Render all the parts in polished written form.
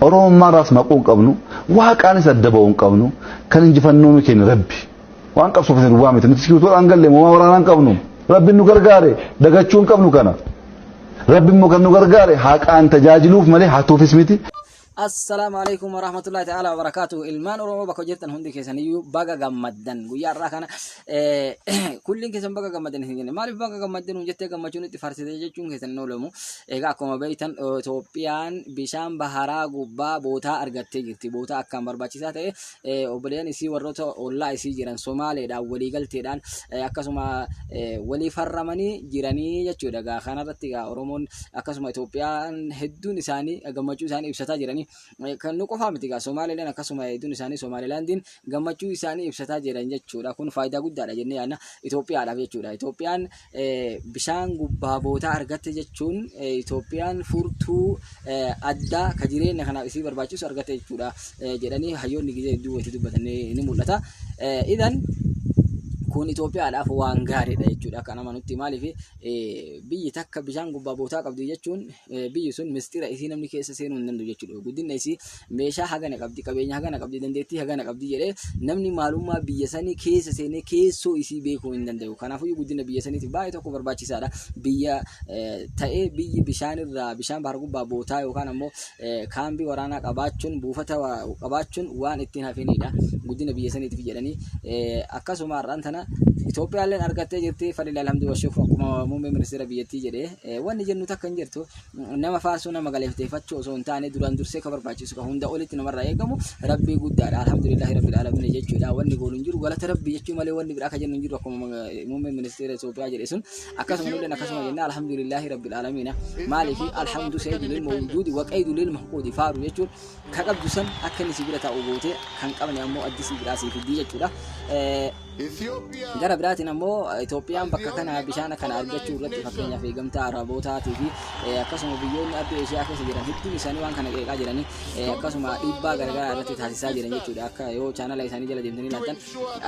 Oromoo ras maqoon qabnu waaqaan isa dabaa'uun qabnu kan injifannoo keenya rabbi waan qabsoof isin waamite nuti sikiitoodhaan galle moo waraanaan qabnu rabbiin nu gargaare dagachuun qabnu kana rabbiin moo kan nu gargaare haqaan tajaajiluuf malee hatuufis miti. السلام عليكم ورحمة الله تعالى وبركاته. المان أوروبا بكوجرتن هندي كيسان يو بقى جمدن ويا راكنا كلين كيسان بقى جمدن هندي ما لي بقى جمدن وجت جمدون تفرس تيجي چون كيسان نولمو إيجا كم بيتن توبيان بيشام بحرا غوبا بوتا أرجعت تيجي بوتا أكمل برباچيسات وبليان يسي وروتا الله يسي جيران سومالي دا وليقل تيران أكاسوما ولي فرماني جيراني يجوا دعا خانا رتيجا أورومون أكاسوما توبيان هدون إساني جمدون إساني بستا جيراني kan nu qofa miti ga Somaliland akkasuma hedduun isaanii Somalilandin gammachuu isaanii ibsataa jiran jechuudha. Kun faayidaa guddaadha jennee yaadna Itoophiyaadhaaf jechuudha. Itoophiyaan bishaan gubbaa bootaa argatte jechuun Itoophiyaan furtuu addaa ka jireenya kanaaf isii barbaachisu argatte jechuudha jedhanii hayyoonni gizee hedduu walitti dubbatanii ni mul'ata. Idan kun Itoophiyaadhaaf waan gaariidha jechuudha. Kana manutti maaliif biyyi takka bishaan gubbaa bootaa qabdi jechuun biyyi sun mistira isii namni keessa seenuu hin danda'u jechuudha. Guddinna isii meeshaa hagana qabdi, qabeenya hagana qabdi, dandeettii hagana qabdi jedhee namni maalummaa biyya sanii keessa seenee keessoo isii beekuu hin danda'u. Kanaafuu guddina biyya saniitiif baay'ee tokko barbaachisaadha. Biyya ta'ee biyyi bishaanirraa bishaan bahar gubbaa bootaa yookaan ammoo kaambii waraanaa qabaachuun buufata qabaachuun waan ittiin hafeenidha. Guddina biyya saniitiif jedhanii akkasuma har'aan tana Itoophiyaalleen argattee jirti fadhila alhamdu washukru akkuma muummee ministeera biyyattii jedhee wanni jennu takka hin jirtu nama faarsuu nama galeefteeffachuu osoo hin taane duraan dursee ka barbaachisu ka hunda olitti namarraa eegamu rabbii guddaadha alhamdulillahi rabbil alamin jechuudha. Wanni goonu hin jiru galata rabbii jechuu malee wanni biraa ka jennu hin jiru akkuma muummee ministeera Itoophiyaa jedhe sun akkasuma nulleen akkasuma jenna alhamdulillahi rabbil alamin maaliif alhamdu sayyidul lil mawjudi wa qaydul lil mahqudi faaru jechuun ka qabdu san akka inni sibira ta'u goote kan qabne ammoo addisi biraa siif fidii jechuudha. Gara biraatiin ammoo Itoophiyaan bakka kana bishaan kana argachuu irratti fakkeenyaaf eegamtaa Arabootaatii fi akkasuma biyyoonni adda Eeshiyaa keessa jiran hedduun isaanii waan kana qeeqaa jiranii akkasuma dhiibbaa garagaraa irratti taasisaa jiran jechuudha. Akka yoo chaanala isaanii jala deemtanii ilaaltan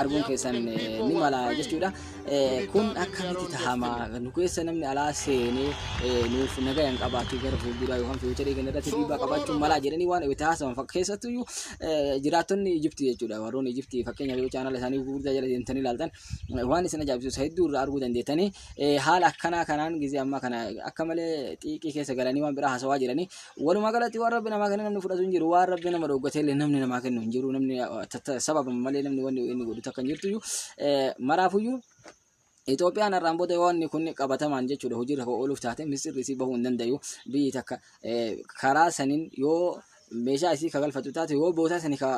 arguun keessan ni mala jechuudha. Kun akkamitti tahama nu keessa namni alaa seenee nuuf nagayaan qabaachuu gara fuulduraa yookaan fiicharii kana irratti dhiibbaa qabaachuun mala jedhanii waan itti haasawan keessattuu jiraattonni Ijiptii jechuudha. Warroonni Ijiptii fakkeenyaaf yoo chaanala isaanii gurguddaa jala deemtanii ilaaltan waan isin ajaa'ibsiisu hedduu irraa arguu dandeettanii haala akkanaa kanaan gizee amma kana akka malee xiiqii keessa galanii waan biraa haasawaa jiranii walumaa galatti waan rabbi namaa kennu namni fudhatu hin jiru waan rabbi nama dhooggatee illee namni namaa kennu hin jiru namni sababa malee namni wanni inni godhu takka hin jirtu maraafuyyuu Itoophiyaan har'aan booda wanni kun qabatamaan jechuudha hojiirra ooluuf taate misirri isii bahuu hin danda'u biyyi takka karaa saniin yoo meeshaa isii ka galfatu taate yoo bootaa sani ka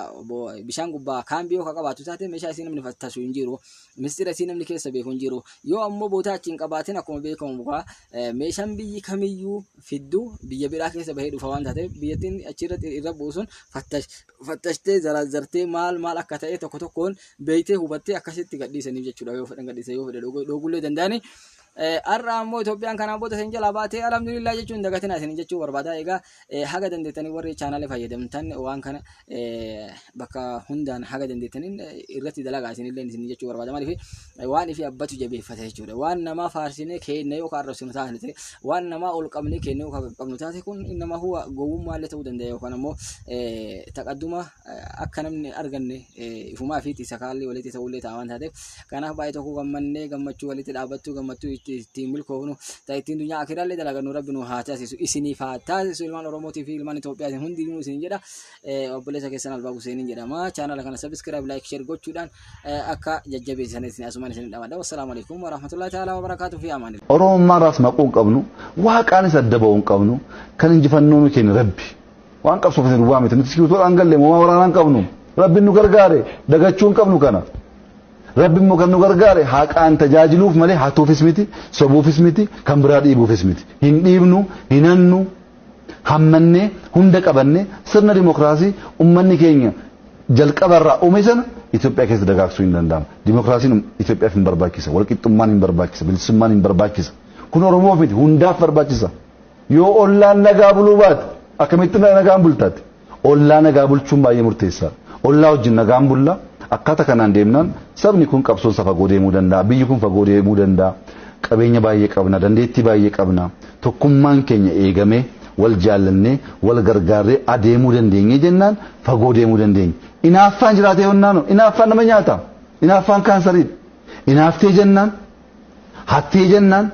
bishaan gubbaa kaambii yoo ka qabaatu taate meeshaa isii namni fattasu hin jiru mistira isii namni keessa beeku hin jiru yoo ammoo bootaa achiin qabaatin akkuma beekamu meeshaan biyyi kamiyyuu fiddu biyya biraa keessa bahee dhufa waan taate biyyattiin achirratti irra buusun fattashtee zarazzartee maal akka ta'e tokko tokkoon beeytee hubattee akkasitti gadhiisaniif jechuudha. Yoo fedhan gadhiisa yoo fedhe dhoogullee danda'ani. Har'a ammoo Itoophiyaan kanaan booda sen jala baatee alhamdulillah jechuun dagatina isin jechuu barbaada. Egaa haga dandeettanii warri chaanaalee fayyadamtan waan kana bakka hundaan haga dandeettaniin irratti dalagaa isinillee isin jechuu barbaada. Maaliif waan ifi abbatu jabeeffate jechuudha. Waan namaa faarsinee keenya yoo arrabsinu taate waan namaa ol qabnee keenya yoo qabnu taate kun nama huwa gowwummaallee ta'uu danda'a yookaan ammoo taqadduma akka namni arganne ifumaa fi tisakaallee walitti ta'ullee ta'a waan taateef kanaaf baay'ee tokko gammannee gammachuu walitti dhaabbattuu gammachuu ittiin milkoofnu ta'ittiin dunyaa akiraallee dalagannu rabbi nu haa taasisu isiniif haa taasisu ilmaan Oromootii fi ilmaan Itoophiyaatiin hundinuu isin jedha. Obboleessa keessan Albaa Husseiniin jedhama. Chaanala kana subscribe like share gochuudhaan akka jajjabeessan isin asumaan isin dhamadha. Wassalaamu alaikum warahmatullahi ta'ala wabarakaatuh fi amaani. Oromoo ras maqoon qabnu waaqaan isa dabaa'uun qabnu kan injifannoo keenya rabbi waan qabsoof isin waamite nuti sikiitoodhaan galle moo waraanaan qabnu rabbi nu gargaare dagachuun qabnu kana rabbi moo kan nu gargaare haqaan tajaajiluuf malee hatuufis miti sobuufis miti kan biraa dhiibuufis miti hin dhiibnu hin hannu hammannee hunda qabanne sirna dimokiraasii ummanni keenya jalqabarraa uume sana Itoophiyaa keessa dagaagsuu hin danda'amu. Dimokiraasiin Itoophiyaaf hin barbaachisa, walqixxummaan hin barbaachisa, bilisummaan hin barbaachisa. Kun Oromoof miti hundaaf barbaachisa. Yoo ollaan nagaa buluu baate akkamitti nagaan bultaati? Ollaa nagaa bulchuun baay'ee murteessaadha. Ollaa wajjin nagaan bulla akkaataa kanaan deemnaan sabni kun qabsoon fagoo deemuu danda'a, biyyi kun fagoo deemuu danda'a. Qabeenya baay'ee qabna, dandeettii baay'ee qabna. Tokkummaan keenya eegamee wal jaallanne wal gargaarree adeemuu dandeenye jennaan fagoo deemuu dandeenya. Inaaffaan jiraatee honnaano inaaffaan nama nyaata. Inaaffaan kaansariidha. Inaaftee jennaan hattee jennaan